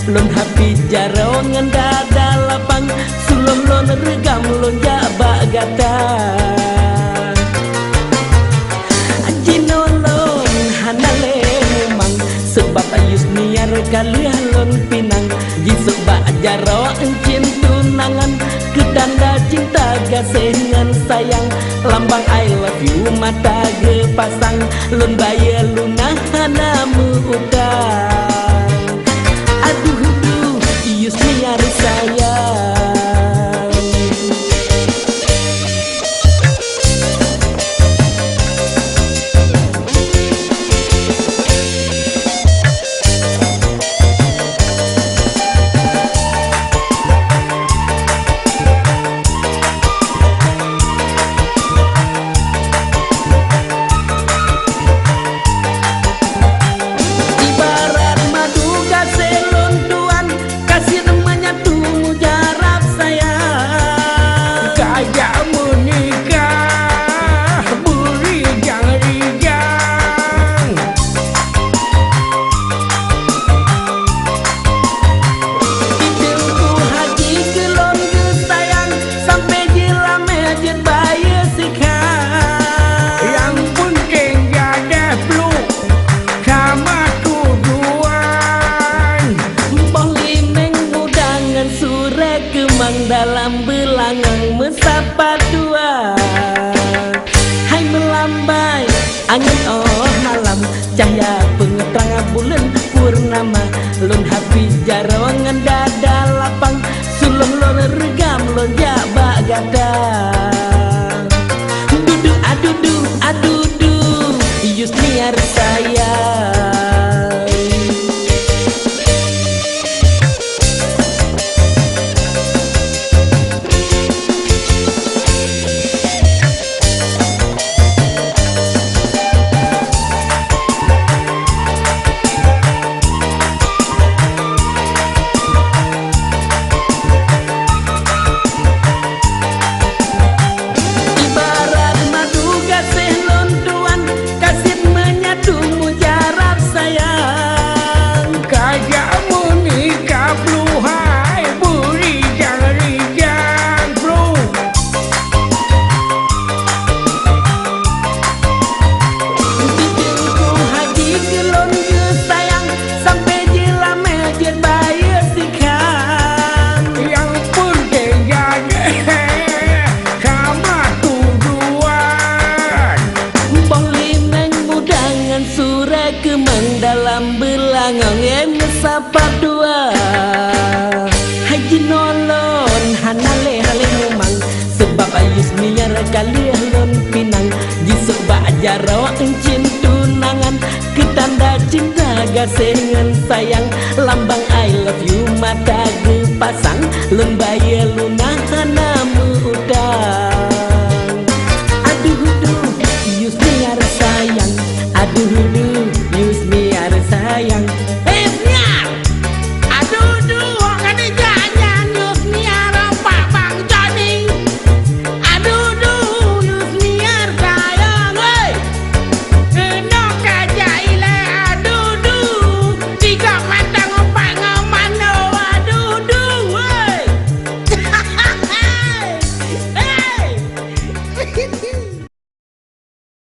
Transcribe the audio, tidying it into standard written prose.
lon happy jarongan dada lapang sulon lon regam lon jaba gata jinolon hanale memang sebab ayus niar kalian lon pinang jisuk ba jaro encin tunangan kedanda cinta gasengan sayang lambang I love you mata gepasang lon baya lunahana muutang aduh duh ius niar sayang dalam belangang mesapa dua hai melambai angin oh malam cahaya pengeterang bulan purnama lon happy jarongan dada lapang sulung lon regam lon jaba gada dudu adudu adudu ius niar sayang dalam belangang mesapa dua haji nolon hanale hale memang sebab ayus niar kalian lon pinang jisuk ba jaro encin tunangan ketanda cinta gasengan sayang lambang I love you mata gepasang lon baya lun